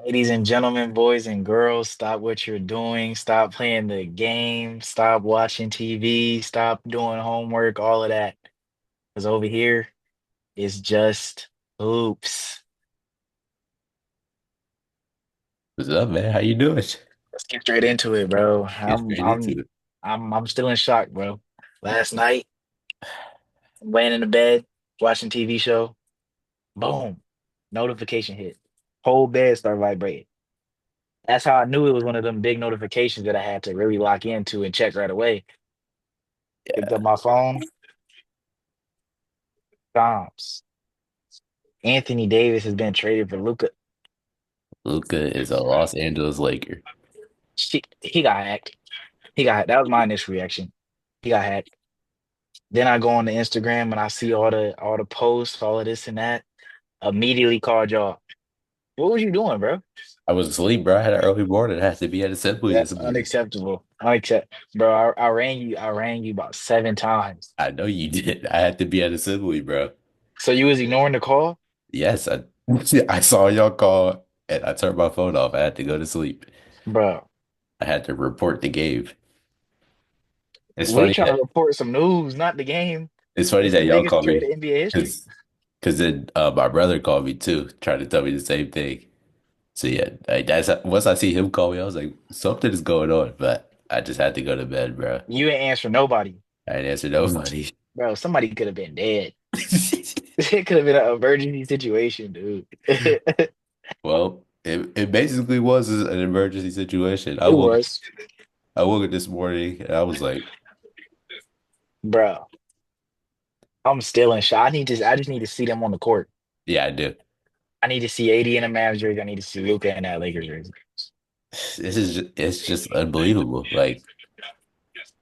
Ladies and gentlemen, boys and girls, stop what you're doing. Stop playing the game. Stop watching TV. Stop doing homework, all of that. Because over here is just hoops. What's up, man? How you doing? Let's get straight into it, bro. Get I'm straight into I'm it. I'm still in shock, bro. Last night, laying in the bed, watching TV show, boom, notification hit. Whole bed started vibrating. That's how I knew it was one of them big notifications that I had to really lock into and check right away. Picked Yeah, up my phone. Times. Anthony Davis has been traded for Luka. Luka is a Los Angeles Laker. He got hacked. That was my initial reaction. He got hacked. Then I go on the Instagram and I see all the posts, all of this and that. Immediately called y'all. What was you doing, bro? I was asleep, bro. I had an early morning. I had to be at assembly Yeah, this morning. unacceptable. Bro. I rang you. I rang you about 7 times. I know you did. I had to be at assembly, bro. So you was ignoring the call, Yes, I I saw y'all call and I turned my phone off. I had to go to sleep. bro. I had to report the game. It's We funny trying to that report some news, not the game. it's funny It's the that y'all biggest called trade me in NBA history. because then my brother called me too, trying to tell me the same thing. So yeah, like that's once I see him call me, I was like, something is going on, but I just had to go to bed, bro. You ain't answer nobody, I didn't answer nobody. bro. Somebody could have been dead. It could have been an emergency situation, dude. It Well, it basically was an emergency situation. was, I woke up this morning and I was like, bro. I'm still in shock. I just need to see them on the court. yeah, I do. I need to see AD in a Mavs jersey. I need to see Luka in that Lakers jersey. It's just unbelievable. Like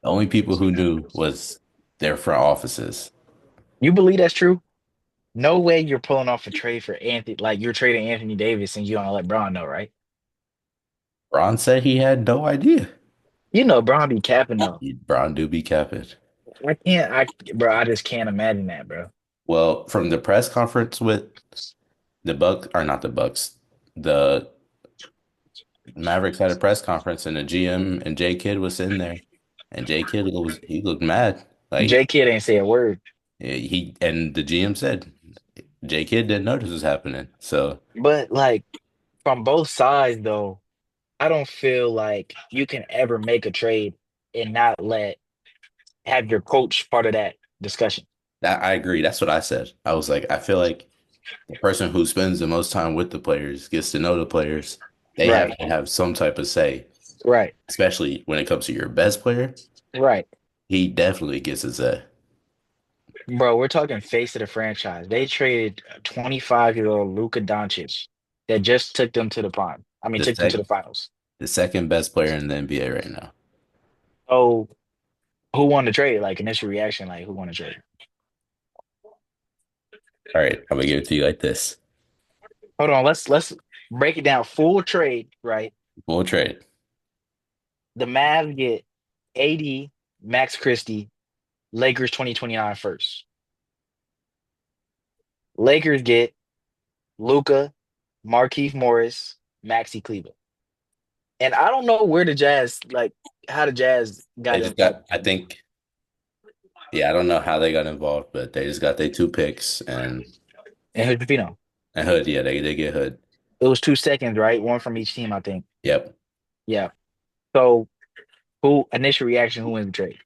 the only people who knew was their front offices. You believe that's true? No way you're pulling off a trade for Anthony, like you're trading Anthony Davis and you don't let Braun know, right? Ron said he had no idea. You know Braun be capping though. Brown do be capping. Bro, I just can't imagine that, bro. Well, from the press conference with the Bucks, or not the Bucks, the Mavericks had a press conference and the GM and J Kidd was sitting there, and J Kidd was he looked mad. J Like Kidd ain't say a word. he and the GM said J Kidd didn't know this was happening. So But like from both sides though, I don't feel like you can ever make a trade and not let have your coach part of that discussion. that I agree. That's what I said. I was like, I feel like the person who spends the most time with the players gets to know the players. They have Right, to have some type of say, right, especially when it comes to your best player. right. He definitely gets a say. Bro, we're talking face of the franchise. They traded a 25-year-old Luka Doncic that just took them to the prime. I mean, The took them to sec the finals. the second best player in the NBA right now. So who won the trade? Like initial reaction, like who won the trade? All right, I'm gonna give it to you like this. Hold on, let's break it down. Full trade, right? Full trade. The Mavs get AD, Max Christie, Lakers 2029 first. Lakers get Luca, Markieff Morris, Maxi Kleber. And I don't know where the Jazz, like how the Jazz They got just involved. got, I think, yeah, I don't know how they got involved, but they just got their two picks And who's the and Hood, yeah, they get Hood. It was 2 seconds, right? One from each team, I think. Yep. Yeah. So who initial reaction, who wins the trade?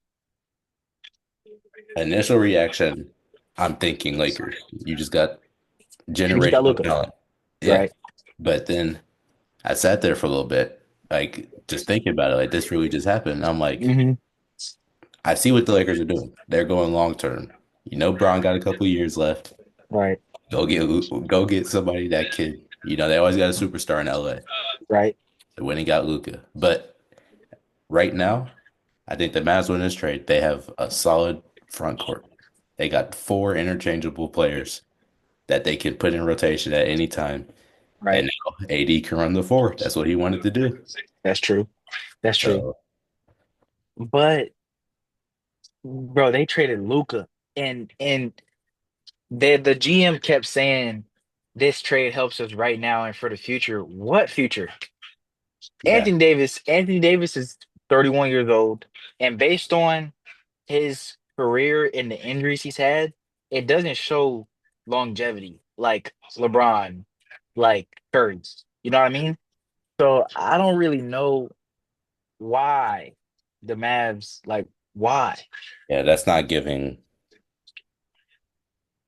Initial reaction, I'm thinking Lakers. You just got You just got generational Luca, talent. Yeah. right? But then I sat there for a little bit, like just thinking about it, like this really just happened. I'm like, Hmm. I see what the Lakers are doing. They're going long term. You know, Braun got a couple years left. Right, Go get somebody that can. You know, they always got a superstar in LA. right. They went and got Luka. But right now, I think the Mavs win this trade. They have a solid front court. They got four interchangeable players that they can put in rotation at any time. Right. And now AD can run the four. That's what he wanted to do. That's true. That's true. So But bro, they traded Luca and the GM kept saying this trade helps us right now and for the future. What future? Yeah, Anthony Davis is 31 years old, and based on his career and the injuries he's had, it doesn't show longevity like LeBron, like Curry. You know what I mean? So I don't really know why the Mavs, like, why? yeah, that's not giving.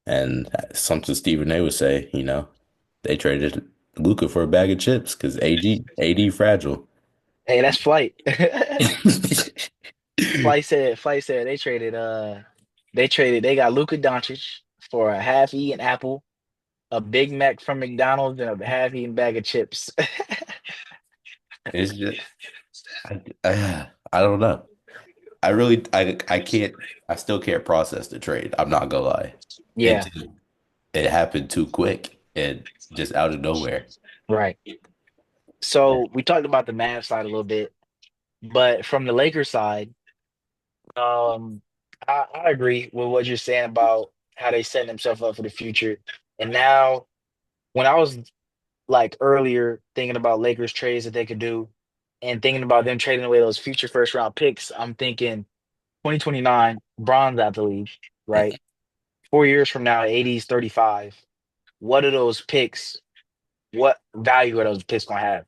And something Stephen A would say, they traded Luka for a bag of chips because AD fragile. Hey, that's Flight. Flight said they got Luka Doncic for a half-eaten apple, a Big Mac from McDonald's, and a half-eaten bag of chips. It's just I don't know. I can't I still can't process the trade. I'm not gonna lie. Yeah, It it happened too quick and just out of nowhere. right. So we talked about the Mavs side a little bit, but from the Lakers side, um, I agree with what you're saying about how they set themselves up for the future. And now, when I was like earlier thinking about Lakers trades that they could do, and thinking about them trading away those future first round picks, I'm thinking 2029, Bron's out the league, right? 4 years from now, 80's 35. What are those picks? What value are those picks gonna have?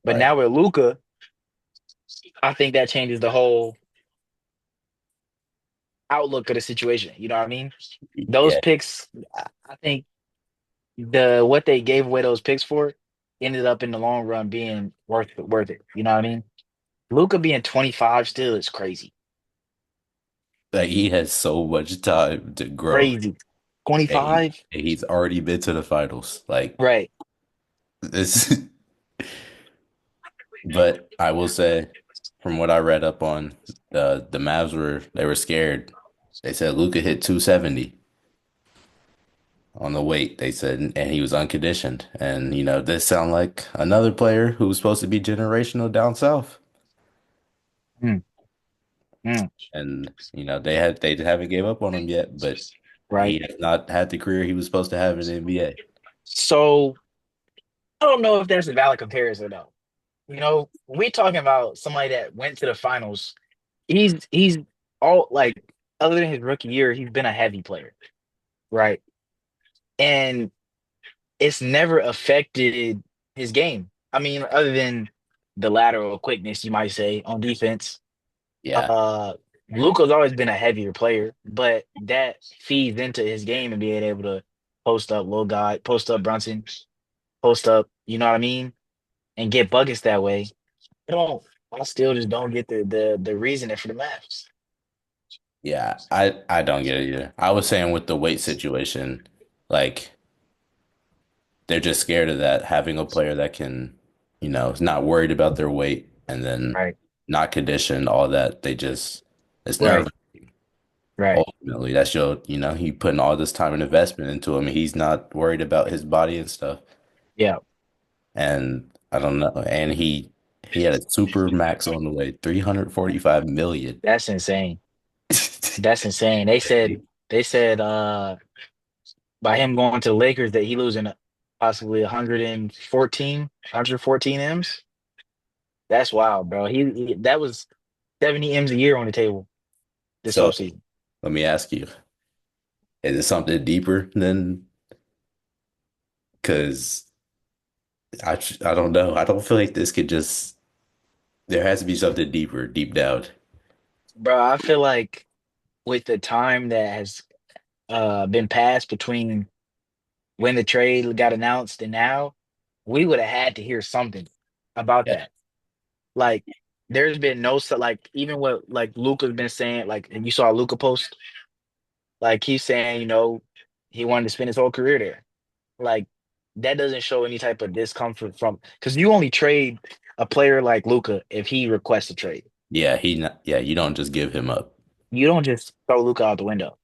But Right. now with Luca, I think that changes the whole outlook of the situation. You know what I mean? Those Yeah. picks, I think the what they gave away those picks for ended up in the long run being worth it. You know what I mean? Luca being 25 still is crazy. Like he has so much time to grow. Crazy. And 25? he's already been to the finals. Like Right. this but I will say from what I read up on the Mavs were scared. They said Luka hit 270 on the weight, they said, and he was unconditioned. And this sound like another player who was supposed to be generational down south. Mm, mm, And they haven't gave up on him yet, but right. he has not had the career he was supposed to have in the NBA. So I don't know if that's a valid comparison though. We talking about somebody that went to the finals. He's all like other than his rookie year, he's been a heavy player, right? And it's never affected his game. I mean, other than the lateral quickness, you might say, on defense. Yeah. Uh Luka's always been a heavier player, but that feeds into his game and being able to post up little guy, post up Brunson, post up, you know what I mean? And get buckets that way. I don't I still just don't get the reasoning for the Mavs. Yeah, I don't get it either. I was saying with the weight situation, like they're just scared of that, having a player that can, is not worried about their weight and then Right, not conditioned, all that. It's right, nerve. right. Ultimately, that's he putting all this time and investment into him. And he's not worried about his body and stuff. Yeah, And I don't know. And he had a super max on the way, 345 million. that's insane. That's insane. They said by him going to the Lakers that he losing possibly 114 M's. That's wild, bro. That was 70 M's a year on the table this whole So season. let me ask you, is it something deeper than because I don't know. I don't feel like this could just there has to be something deeper, deep down. Bro, I feel like with the time that has been passed between when the trade got announced and now, we would have had to hear something about Yeah. that. Like, there's been no like even what like Luca's been saying, like, and you saw Luca post, like he's saying, he wanted to spend his whole career there. Like, that doesn't show any type of discomfort from because you only trade a player like Luca if he requests a trade. Yeah, you don't just give him up. You don't just throw Luca out the window.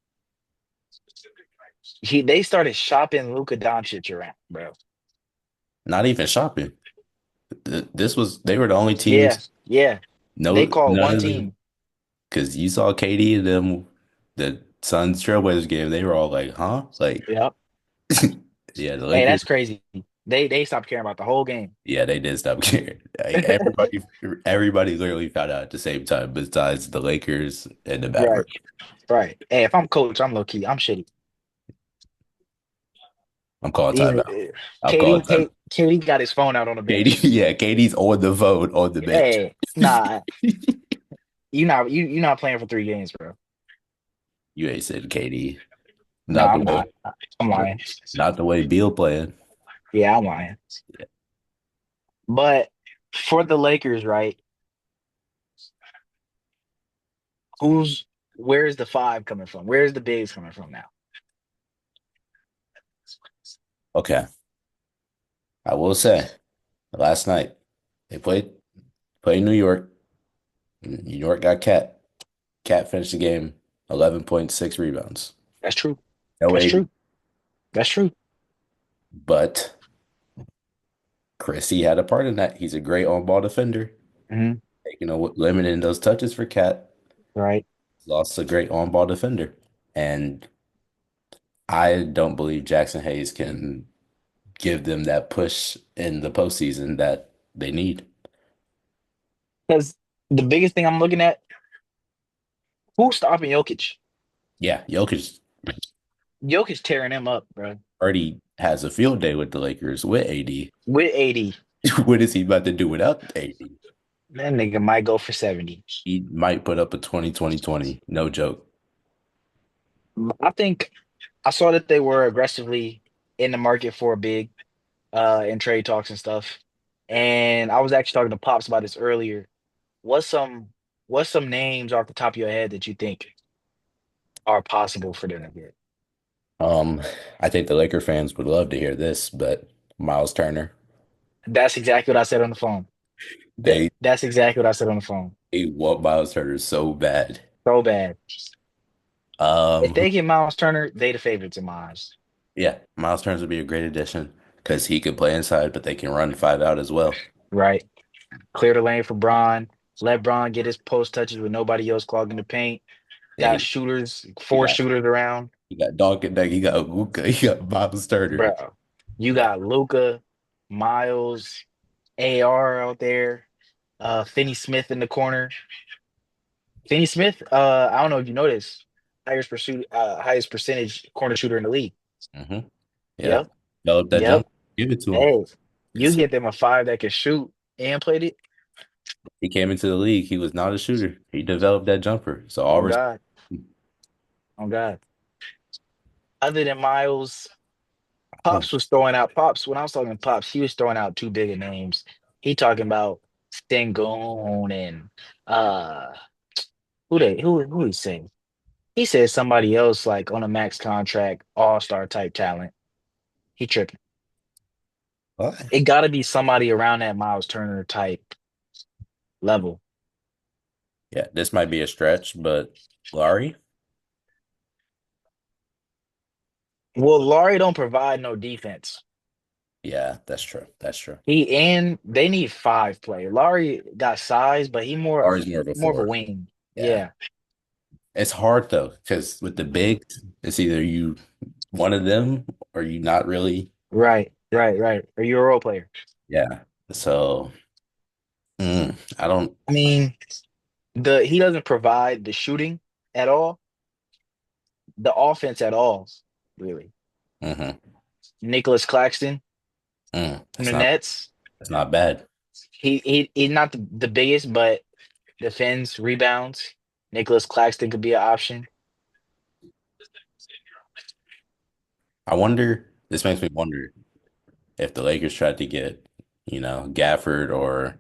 They started shopping Luka Doncic around, bro. Not even shopping. They were the only Yeah, teams. yeah. They No, called none one of the team. because you saw KD and them, the Suns Trailblazers game. They were all like, huh? Like, Yep. Yeah, the Hey, Lakers. that's crazy. They stopped caring about the whole game. Yeah, they did stop caring. Like, everybody literally found out at the same time, besides the Lakers and the Right, Mavericks. right. Hey, if I'm coach, I'm low key. I'm shitty. I'm calling These timeout. I'm calling Katie, time. Katie got his phone out on the Katie, bench. yeah, Katie's on the vote on the bench. Hey, nah, you not playing for 3 games, bro. You ain't said Katie. No, Not the I'm way. not. I'm lying. Not the way Beal playing. Yeah, I'm lying. But for the Lakers, right? Who's where's the five coming from? Where's the bigs coming from now? Okay. I will say, last night they played New York. New York got Cat. Cat finished the game 11.6 rebounds. That's true. No That's 80. true. That's true. But Chrissy had a part in that. He's a great on-ball defender. Hmm. Limiting those touches for Cat. Right. Lost a great on-ball defender. And I don't believe Jackson Hayes can give them that push in the postseason that they need. Because the biggest thing I'm looking at, who's stopping Jokic? Yeah, Jokic Jokic tearing him up, bro. already has a field day with the Lakers with AD. With 80. What is he about to do without AD? That nigga might go for 70. He might put up a 20-20-20. No joke. I think I saw that they were aggressively in the market for a big in trade talks and stuff. And I was actually talking to Pops about this earlier. What's some what's some names off the top of your head that you think are possible for them to get? Um, I think the Laker fans would love to hear this, but Miles Turner, That's exactly what I said on the phone. they That's exactly what I said on the phone. they want Miles Turner so bad. So bad. If Who they get Miles Turner, they the favorites in my eyes. Yeah, Miles Turner would be a great addition because he could play inside, but they can run five out as well. Right. Clear the lane for Bron. Let Bron get his post touches with nobody else clogging the paint. Then Got shooters, he four got shooters around. he got Donkey, he got Luka, he got Miles Turner. Bro, you Yeah. got Luka, Miles, AR out there, Finney Smith in the corner. Finney Smith, I don't know if you noticed, highest percentage corner shooter in the league. hmm Yeah. Yep, Develop that yep. jump, give it to him. Hey, you 'Cause get them a five that can shoot and play it. he came into the league, he was not a shooter. He developed that jumper. So all Oh respect. God, oh God. Other than Miles, Oh, Pops was throwing out Pops. When I was talking to Pops, he was throwing out too big of names. He talking about Sengun and uh who he saying? He said somebody else like on a max contract, all-star type talent. He tripping. what? It gotta be somebody around that Miles Turner type level. Yeah, this might be a stretch, but Laurie? Well, Laurie don't provide no defense. Yeah, that's true. That's true. He and they need five player. Laurie got size, but he Laurie's more of a more of a four. wing. Yeah. Yeah. It's hard though, because with the bigs, it's either you one of them or you not really. Right, right, right. Are you a role player? Yeah. So I don't. I mean, the he doesn't provide the shooting at all, the offense at all, really. hmm Nicholas Claxton from It's the not. Nets. It's not bad. He's not the biggest, but defends, rebounds. Nicholas Claxton could be an option. I wonder. This makes me wonder if the Lakers tried to get, Gafford or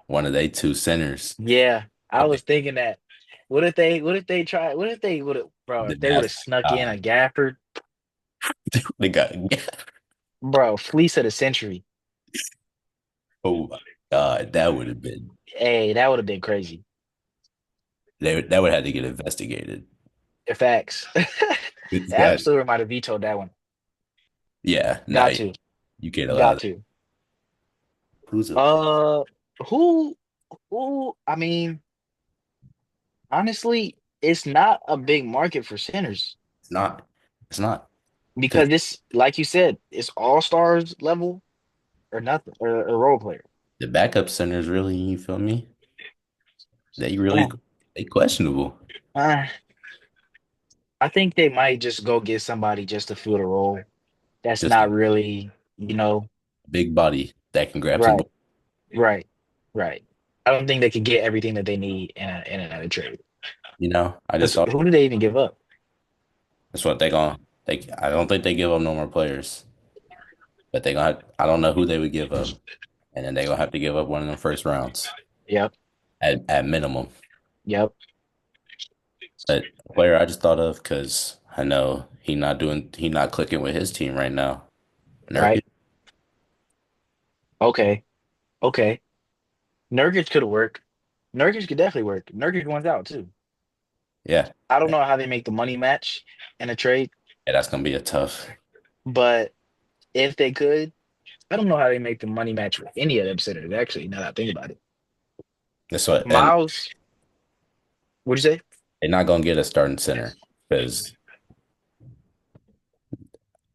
one of they two centers. Yeah, I I was think thinking that. What if they try? What if they would have, bro? the If they would Mavs. have snuck in Uh, a Gafford, they got. bro, fleece of the century. Oh my God, that would have been. Hey, that would have been crazy. That would have to get investigated. Facts. This guy. Absolutely might have vetoed that one. Yeah. No, Got to, you can't allow got that. to. Who's a? Uh, who, who? I mean, honestly, it's not a big market for centers. It's not. It's not. because this, like you said, it's all stars level or nothing or role player. The backup centers really, you feel me? They really Oh, they questionable. uh, I think they might just go get somebody just to fill the role. That's Just a not really, you know, big body that can grab some right, ball. right, right. I don't think they could get everything that they need in a trade. I just Because thought who do they even give up? that's what they gonna they I don't think they give up no more players. But I don't know who they would give up. And then they're gonna have to give up one of them first rounds Yep, at minimum. yep, But a player I just thought of because I know he not clicking with his team right now. right. Nurkic, Okay, okay. Nurkic could work. Nurkic could definitely work. Nurkic wants out too. yeah, I don't know how they make the money match in a trade, yeah, that's gonna be a tough. but if they could, I don't know how they make the money match with any of them sitters, actually, now that I think about it. That's what, and Miles, what'd you say? they're not gonna get a starting center because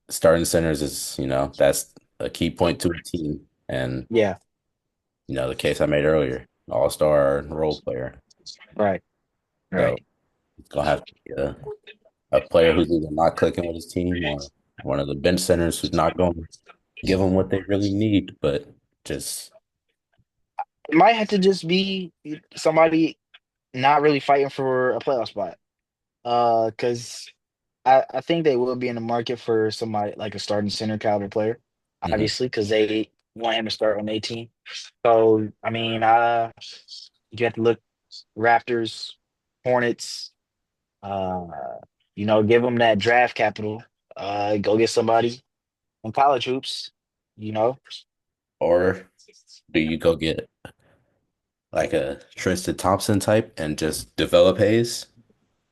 starting centers is that's a key point to a team, and Yeah, the case I made earlier, all-star role player. right, So right. it's gonna have to be a player who's either not clicking with his team or one of the bench centers who's not going to give them what they really need, but just It might have to just be somebody not really fighting for a playoff spot. Because I think they will be in the market for somebody like a starting center caliber player, mhm. obviously, because they want him to start on their team. So, I mean, you have to look Raptors, Hornets, uh, give them that draft capital. Go get somebody in college hoops, you know. Or do you go get like a Tristan Thompson type and just develop Hayes?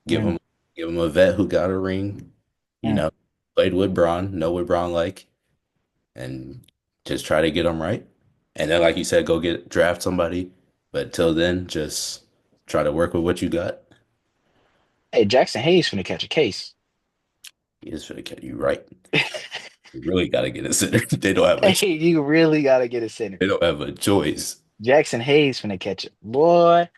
Give Mm, him give him a vet who got a ring, you mm. know, played with Braun, know what Braun like, and just try to get him right. And then, like you said, go get draft somebody. But till then, just try to work with what you got. Hey, Jackson Hayes finna catch a case. He is gonna get you right. You really got to get a center. They don't have a Hey, you really gotta get a center. they don't have a choice. Jackson Hayes finna catch it. Boy.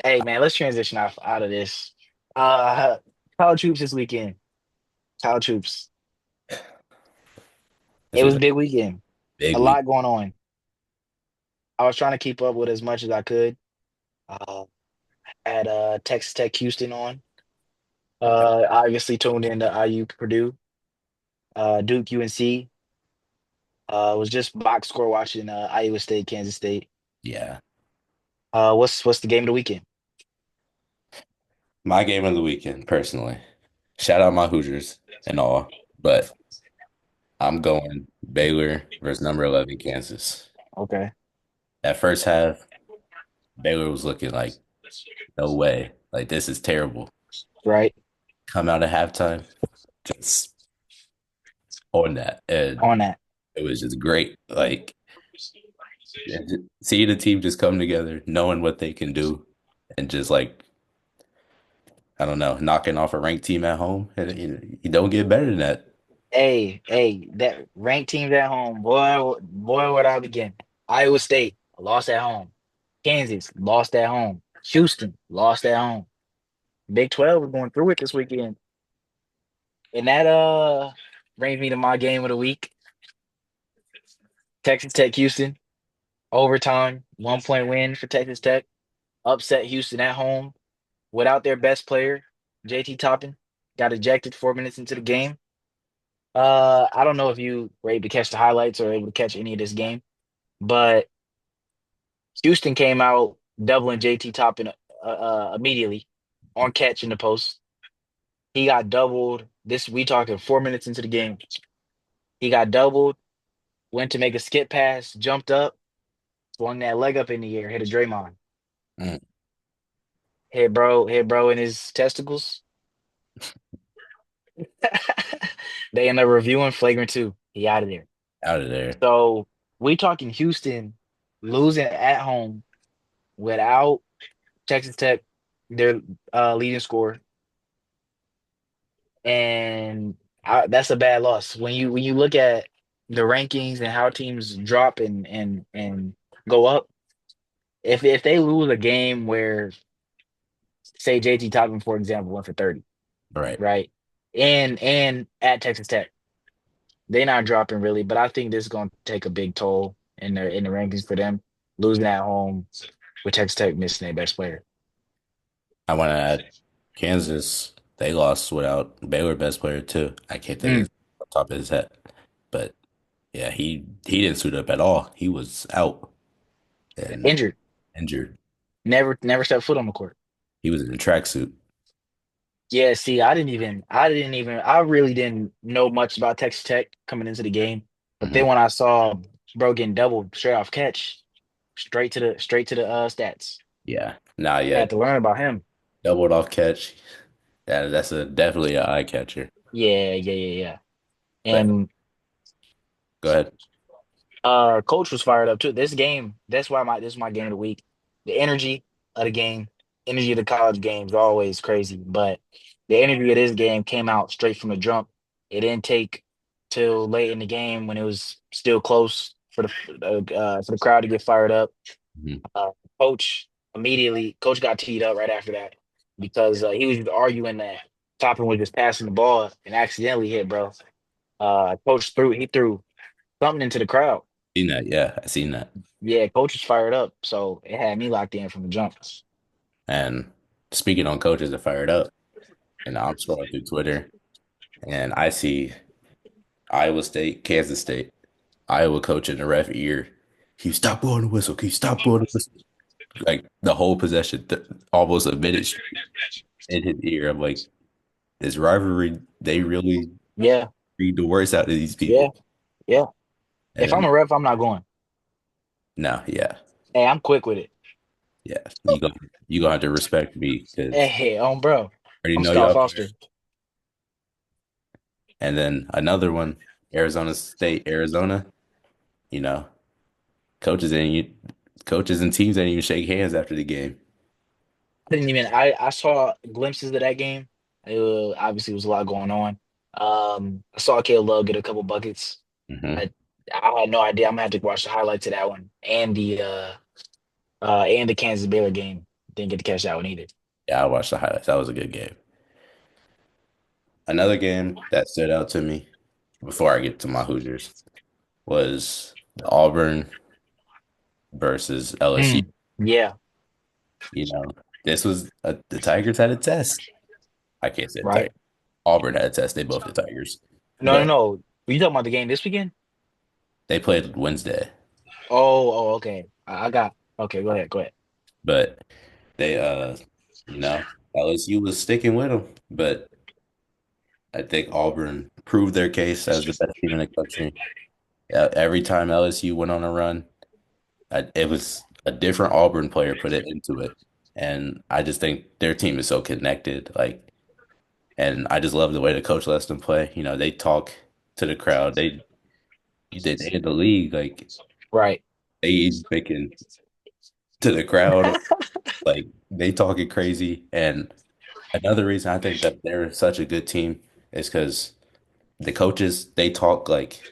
Hey man, let's transition out of this. Uh College hoops this weekend. College hoops. This It was was a a big weekend. big A week. lot going on. I was trying to keep up with as much as I could. Uh had Texas Tech Houston on. Obviously tuned in to IU Purdue, Duke UNC. Was just box score watching Iowa State, Kansas State. Yeah. What's the game of the weekend? My game of the weekend, personally. Shout out my Hoosiers and all, but I'm going Baylor versus number 11 Kansas. Okay. That first half, Baylor was looking like, no way. Like, this is terrible. Right. Come out at halftime, just on that. And On that. it was just great. Like, seeing the team just come together, knowing what they can do, and just like, I don't know, knocking off a ranked team at home. And you don't get better than that. Hey, that ranked teams at home, boy, where I begin. Iowa State lost at home. Kansas lost at home. Houston lost at home. Big 12 was going through it this weekend. And that brings me to my game of the week. Texas Tech Houston. Overtime, 1 point win for Texas Tech. Upset Houston at home without their best player, JT Toppin. Got ejected 4 minutes into the game. I don't know if you were able to catch the highlights or able to catch any of this game, but Houston came out doubling JT Toppin immediately on catch in the post. He got doubled. This we talking 4 minutes into the game. He got doubled, went to make a skip pass, jumped up, swung that leg up in the air, hit a Draymond. Mm, Hit bro in his testicles. They end up reviewing flagrant two. He out of there. out of there. So we talking Houston losing at home without Texas Tech, their leading scorer, and That's a bad loss. When you look at the rankings and how teams drop and go up, if they lose a game where say JT Toppin, for example, went for 30, Right. right? And at Texas Tech, they're not dropping really, but I think this is gonna take a big toll in the rankings for them, losing at home with Texas Tech missing their best player. I want to add Kansas. They lost without Baylor best player too. I can't think of Mm, his off the top of his head, but yeah, he didn't suit up at all. He was out and injured. injured. Never stepped foot on the court. He was in a tracksuit. Yeah, see, I really didn't know much about Texas Tech coming into the game. But then Hmm. when I saw bro getting doubled straight off catch, straight to the stats. Yeah, not Had yet. to learn about him. Doubled off catch. That's a definitely an eye catcher. Yeah, yeah, yeah, yeah. But And go ahead. coach was fired up too. This game, this is my game of the week. The energy of the game, energy of the college games are always crazy, but the energy of this game came out straight from the jump. It didn't take till late in the game when it was still close for the crowd to get fired up. Mhm. Uh, coach got teed up right after that because he was arguing that Toppin was just passing the ball and accidentally hit, bro. Coach threw something into the crowd. Seen that? Yeah, I seen that. Yeah, coach was fired up, so it had me locked in from the jump. And speaking on coaches that fired up, and I'm scrolling through Twitter, and I see Iowa State, Kansas State, Iowa coach in the ref ear. Can you stop blowing the whistle? Can you stop blowing the whistle? Like the whole possession, almost a minute straight in his ear. I'm like, this rivalry, they really Yeah, read the worst out of these yeah, people. yeah. And If I'm then, a ref, I'm not going. no, yeah, Hey, I'm quick with it. yeah, you gonna have to respect me Hey, because hey, bro, I already I'm know Scott y'all. Foster. And then another one, Arizona State, Arizona. You know, coaches and coaches and teams didn't even shake hands after the game. I didn't even. I saw glimpses of that game. Obviously, was a lot going on. I saw Caleb Love get a couple buckets. Hmm. I I had no idea. I'm gonna have to watch the highlights of that one and the Kansas Baylor game. Didn't get to catch that one either. Yeah, I watched the highlights. That was a good game. Another game that stood out to me before I get to my Hoosiers was the Auburn versus LSU. Mm, yeah, You know, this was the Tigers had a test. I can't say the right. Tigers. Auburn had a test. They both the Tigers, No, no, but no. Were you talking about the game this weekend? they played Wednesday. Okay. I got. Okay, go ahead. Go ahead. But they, you know, LSU was sticking with them. But I think Auburn proved their case as the best team in the country. Every time LSU went on a run, it was a different Auburn player put it into it. And I just think their team is so connected. Like, and I just love the way the coach lets them play. You know, they talk to the crowd. They in the league, like Right. they speaking to the crowd, like they talking crazy. And another reason I think that they're such a good team is because the coaches they talk like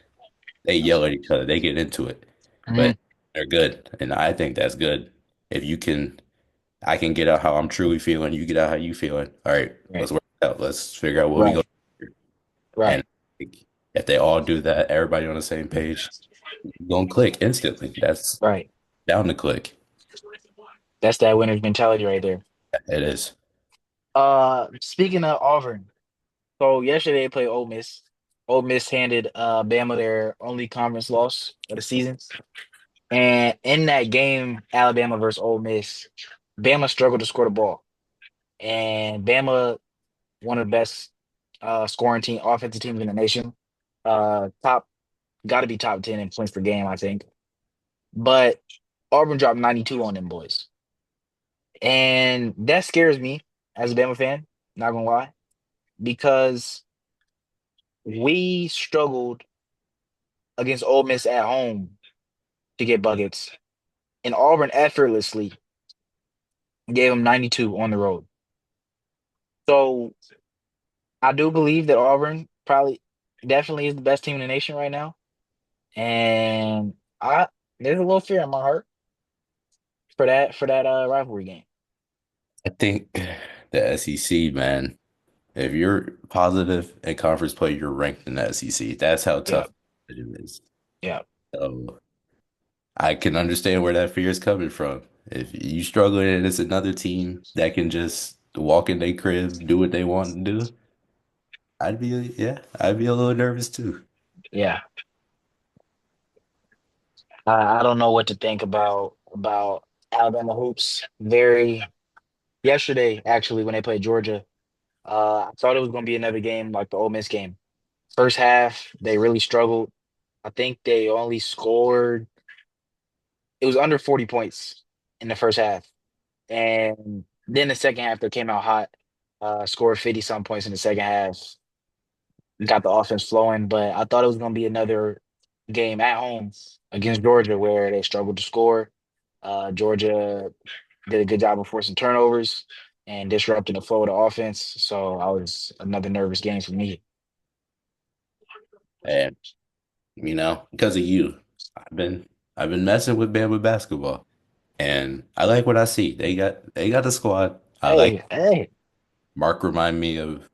they yell at each other, they get into it, Mhm. but they're good, and I think that's good. If you can, I can get out how I'm truly feeling. You get out how you feeling. All right, Right. let's work it out. Let's figure out what we go. Right. And Right. if they all do that, everybody on the same page, you're gonna click instantly. That's Right. down to click. That's that winner's mentality right there. It is. Speaking of Auburn, so yesterday they played Ole Miss. Ole Miss handed Bama their only conference loss of the season. And in that game, Alabama versus Ole Miss, Bama struggled to score the ball. And Bama, one of the best scoring offensive teams in the nation. Top got to be top 10 in points per game, I think. But Auburn dropped 92 on them boys. And that scares me as a Bama fan, not gonna lie, because we struggled against Ole Miss at home to get buckets, and Auburn effortlessly gave them 92 on the road. So I do believe that Auburn probably definitely is the best team in the nation right now. And I there's a little fear in my heart for that rivalry game. I think the SEC, man, if you're positive in conference play, you're ranked in the SEC. That's how Yeah, tough it is. yeah, So I can understand where that fear is coming from. If you struggling and it's another team that can just walk in their crib, do what they want to do, I'd be a little nervous too. yeah. I don't know what to think about Alabama hoops. Very yesterday, actually, when they played Georgia, I thought it was going to be another game like the Ole Miss game. First half, they really struggled. I think they only scored. It was under 40 points in the first half, and then the second half they came out hot. Scored 50 some points in the second half. Got the offense flowing, but I thought it was going to be another game at home against Georgia where they struggled to score. Georgia did a good job of forcing turnovers and disrupting the flow of the offense. So I was another nervous game for me. And because of you, I've been I've been messing with Bama basketball. And I like what I see. They got the squad. I like Hey, hey. Mark remind me of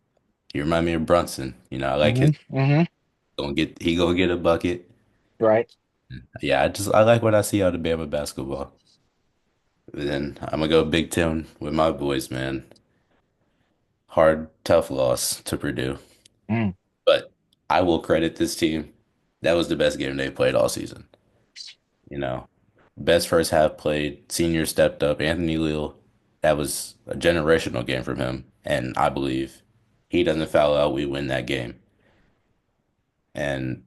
he remind me of Brunson. I like his Hmm. gonna get a bucket. Right. Yeah, I like what I see out of Bama basketball. Then I'm gonna go Big Ten with my boys, man. Hard, tough loss to Purdue. Mm. But I will credit this team. That was the best game they played all season. You know, best first half played. Senior stepped up. Anthony Leal, that was a generational game from him. And I believe he doesn't foul out, we win that game. And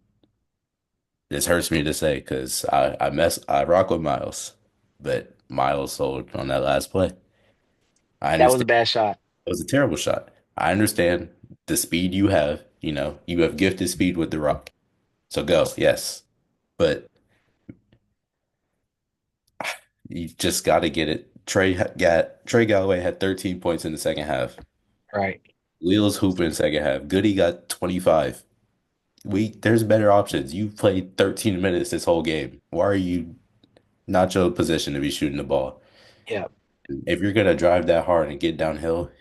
this hurts me to say because I rock with Miles, but Miles sold on that last play. I That was a understand bad shot. it was a terrible shot. I understand the speed you have. You have gifted speed with the rock. So go, yes. But you just got to get it. Trey Galloway had 13 points in the second half. Right. Leal's hooping second half. Goody got 25. There's better options. You played 13 minutes this whole game. Why are you not your position to be shooting the ball? Yeah. If you're gonna drive that hard and get downhill,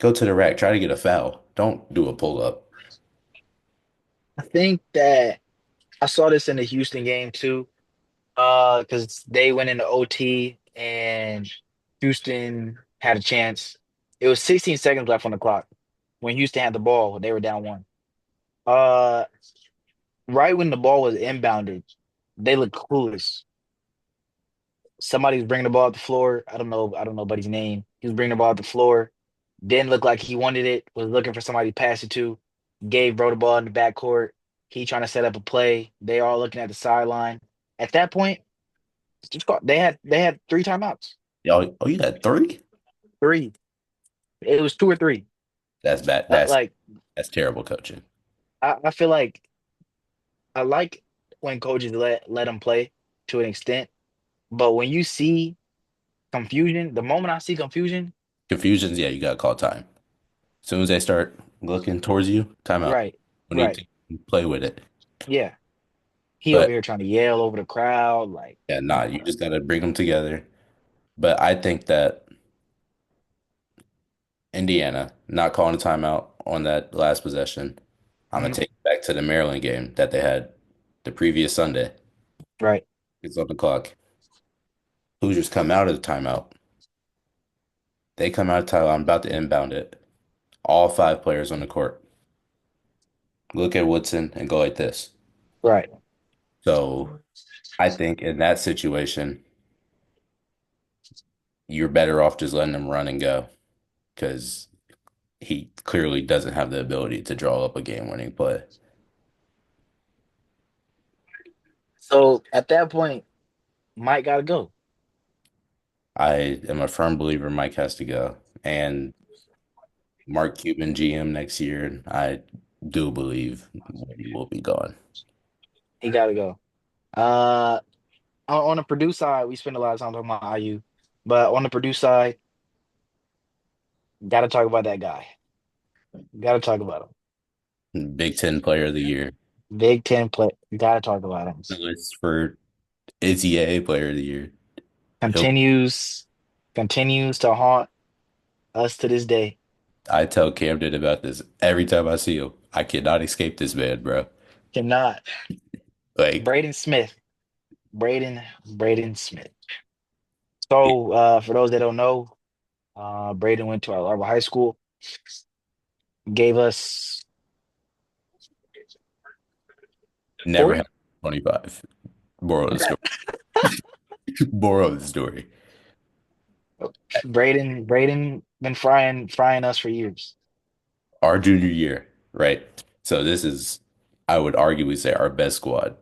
go to the rack. Try to get a foul. Don't do a pull up. I think that I saw this in the Houston game too. Because they went into OT and Houston had a chance. It was 16 seconds left on the clock. When Houston had the ball, they were down one. Uh, right when the ball was inbounded, they looked clueless. Somebody was bringing the ball up the floor. I don't know buddy's name. He was bringing the ball up the floor. Didn't look like he wanted it. Was looking for somebody to pass it to. Gave bro the ball in the backcourt. He trying to set up a play. They all looking at the sideline. At that point, they had three timeouts. Y'all, oh, you had three? Three. It was two or three. That's bad. That's Like that's terrible coaching. I feel like I like when coaches let them play to an extent, but when you see confusion, the moment I see confusion, Confusions, yeah, you got to call time. As soon as they start looking towards you, timeout. right, We need right, to play with it. yeah, he over But here trying to yell over the crowd, like, yeah, come nah, on, you bro. just got to bring them together. But I think that Indiana not calling a timeout on that last possession, I'm gonna Mhm. take it back to the Maryland game that they had the previous Sunday. Right, It's on the clock. Hoosiers come out of the timeout. They come out of timeout. I'm about to inbound it. All five players on the court. Look at Woodson and go like this. right. So I think in that situation, you're better off just letting him run and go because he clearly doesn't have the ability to draw up a game-winning play. So at that point, Mike got to go. I am a firm believer Mike has to go. And Mark Cuban GM next year, I do believe Woody will be gone. He got to go. Uh, on the Purdue side, we spend a lot of time talking about IU, but on the Purdue side, got to talk about that guy. Got to talk about him. Big Ten Player of the Year. Big Ten play. You gotta talk about him. The list for NCAA Player of the Year. He'll. Continues, continues to haunt us to this day. I tell Camden about this every time I see him. I cannot escape this man, bro. Cannot. Like, Braden Smith. Braden Smith. So for those that don't know, Braden went to our high school, gave us never 40. had 25. Moral of the story. Moral of the story. Braden been frying us for years. Our junior year, right? So this is, I would arguably say, our best squad.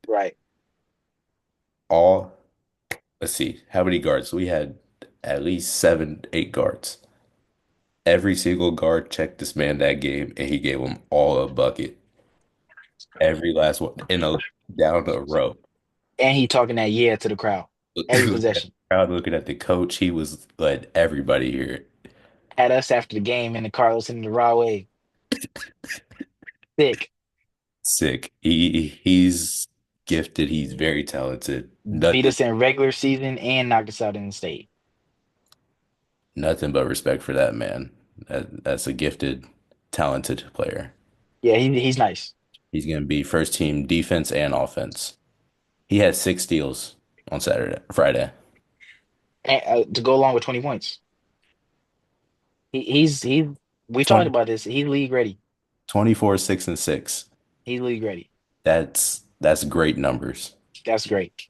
Right. All, let's see, how many guards? We had at least seven, eight guards. Every single guard checked this man that game, and he gave them all a bucket. Every last one in a down a row. And he talking that yeah to the crowd. Every Looking at the possession. crowd, looking at the coach, he was letting everybody hear it. Had us after the game in the car listening to Raw Wave. Thick. Sick. He's gifted. He's very talented. Beat Nothing, us in regular season and knocked us out in the state. nothing but respect for that man. That's a gifted, talented player. Yeah, he's nice. He's gonna be first team defense and offense. He had 6 steals on Friday. And, to go along with 20 points. He's we talked 20, about this. He's league ready. 24, 6, and 6. He's league ready. That's great numbers That's great.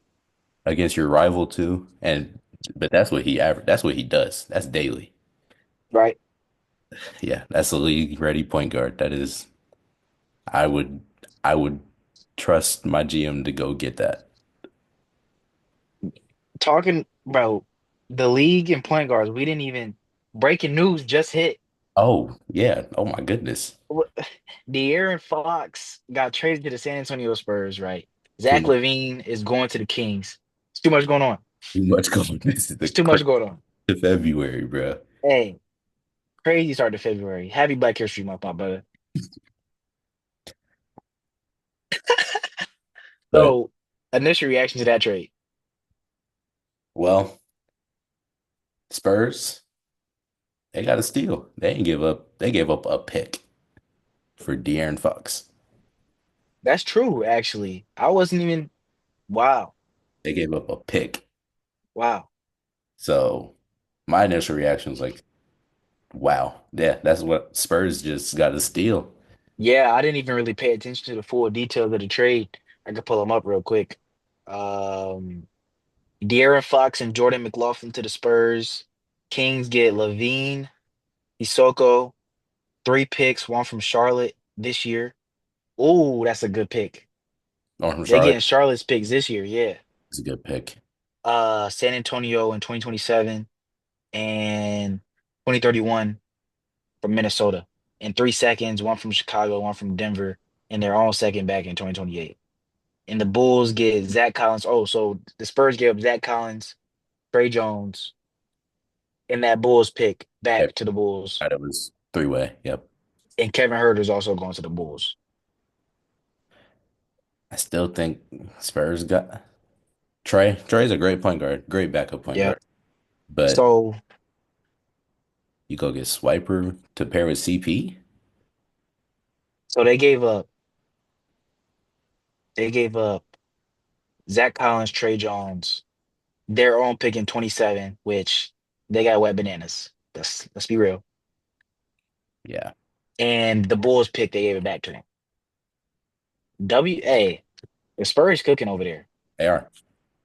against your rival too. And but that's what he average. That's what he does. That's daily. Right? Yeah, that's a league ready point guard. That is, I would I would trust my GM to go get that. Talking about the league and point guards, we didn't even breaking news just hit. Oh yeah. Oh my goodness. De'Aaron Fox got traded to the San Antonio Spurs, right? Too Zach much LaVine is going to the Kings. It's too much going on. too much going. This is the It's too much crazy going on. February, bro. Hey, crazy start to February. Happy Black History Month, my brother. But So, initial reaction to that trade. well, Spurs, they got a steal. They ain't give up. They gave up a pick for De'Aaron Fox. That's true, actually. I wasn't even, wow, They gave up a pick. wow. So my initial reaction was like, wow, yeah, that's what Spurs just got a steal. Yeah, I didn't even really pay attention to the full details of the trade. I could pull them up real quick. Um, De'Aaron Fox and Jordan McLaughlin to the Spurs. Kings get Levine, Isoko, three picks, one from Charlotte this year. Oh, that's a good pick. North from They Charlotte getting Charlotte's picks this year, yeah. is a good pick. San Antonio in 2027 and 2031 from Minnesota. In 3 seconds, one from Chicago, one from Denver, and their own second back in 2028. And the Bulls get Zach Collins. Oh, so the Spurs gave up Zach Collins, Trey Jones, and that Bulls pick Okay, back to the Bulls. right, it was three-way. Yep. And Kevin Herter's also going to the Bulls. I still think Spurs got Trey. Trey's a great point guard, great backup point Yeah. guard. But So you go get Swiper to pair with CP. so they gave up Zach Collins, Trey Jones, their own pick in 27, which they got wet bananas. Let's be real. Yeah, And the Bulls pick, they gave it back to them. WA, the Spurs cooking over there. they are.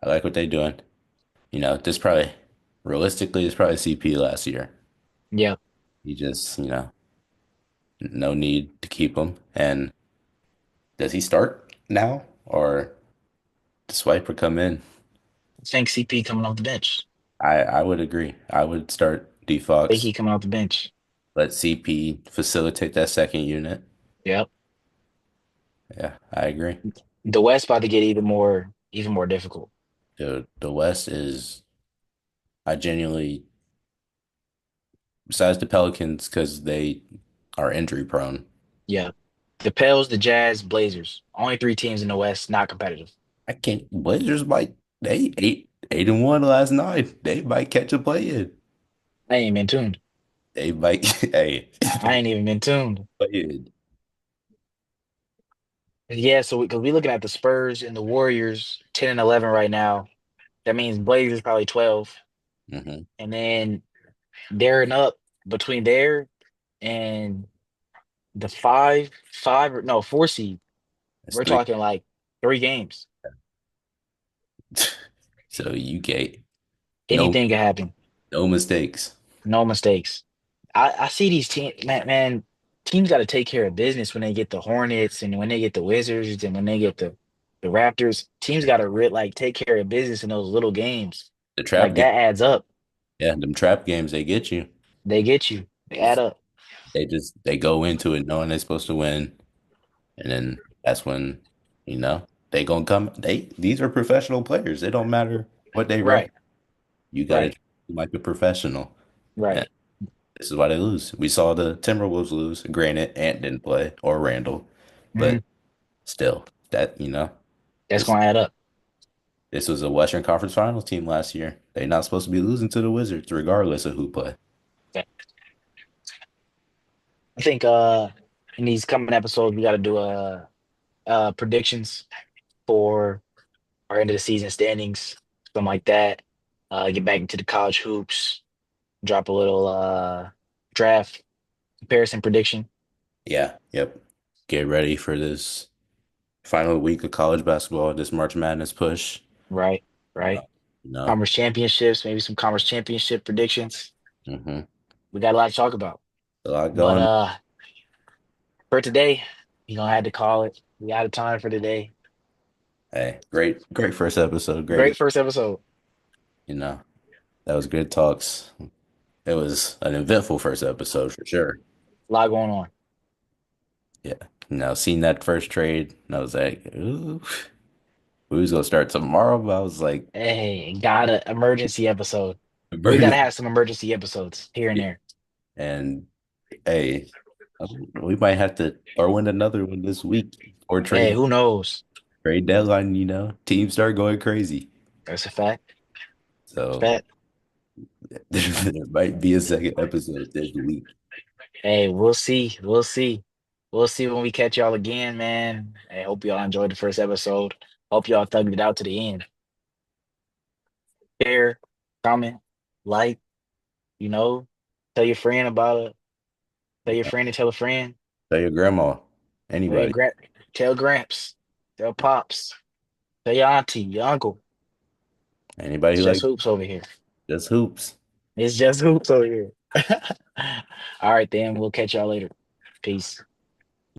I like what they're doing. This probably realistically is probably CP last year. Yeah. He just, no need to keep him. And does he start now or does Swiper come in? I think CP coming off the bench. I would agree. I would start D I think Fox, he coming off the bench. let CP facilitate that second unit. Yep. Yeah, I agree. The West about to get even more difficult. The West is I genuinely besides the Pelicans because they are injury prone. Yeah. The Pels, the Jazz, Blazers. Only three teams in the West not competitive. I can't. Blazers might they 8-1 last night. They might catch a play in. I ain't been tuned. They might. Hey, I ain't even been tuned. play in. Yeah, so because we looking at the Spurs and the Warriors, 10 and 11 right now. That means Blazers probably 12, Hmm. and then they're up between there and the five or no 4 seed. That's We're three. talking like 3 games. So you get no Anything can happen. no mistakes. No mistakes. I see these teams, man. Teams got to take care of business when they get the Hornets and when they get the Wizards and when they get the Raptors. Teams got to like take care of business in those little games. The trap Like game. that adds up. Yeah, them trap games they get you. They get you. They add up. They go into it knowing they're supposed to win, and then that's when they gonna come. These are professional players. It don't matter what they record. Right. You got to Right. treat them like a professional. And Right. this is why they lose. We saw the Timberwolves lose. Granted, Ant didn't play or Randall, Hmm. but still, That's this gonna add up. this was a Western Conference Finals team last year. They're not supposed to be losing to the Wizards, regardless of who play. Yeah. I think in these coming episodes we got to do predictions for our end of the season standings, something like that. Get back into the college hoops, drop a little draft comparison prediction. Yeah, yep. Get ready for this final week of college basketball. This March Madness push. Right, Uh, right. you know, Conference championships, maybe some conference championship predictions. hmm We got a lot to talk about. a lot But going. for today, you gonna have to call it. We out of time for today. Hey, great first episode. Great Great, first episode. you know, that was good talks. It was an eventful first episode for sure. A lot going on. Yeah. Seeing that first trade, and I was like, ooh, we was gonna start tomorrow, but I was like, Hey, got a emergency episode. We gotta emergency. have some emergency episodes here and there. And hey, we might have to throw in another one this week or Hey, who knows? trade deadline, teams start going crazy. That's a fact. So Fact. there might be a second episode this week. Hey, we'll see. We'll see. We'll see when we catch y'all again, man. I hope y'all enjoyed the first episode. Hope y'all thugged it out to the end. Share, comment, like, you know, tell your friend about it. Tell your friend to tell a friend. Tell your grandma, Tell your anybody, tell Gramps. Tell Pops. Tell your auntie, your uncle. anybody It's who just like hoops over here. just hoops. It's just hoops over here. All right, then. We'll catch y'all later. Peace.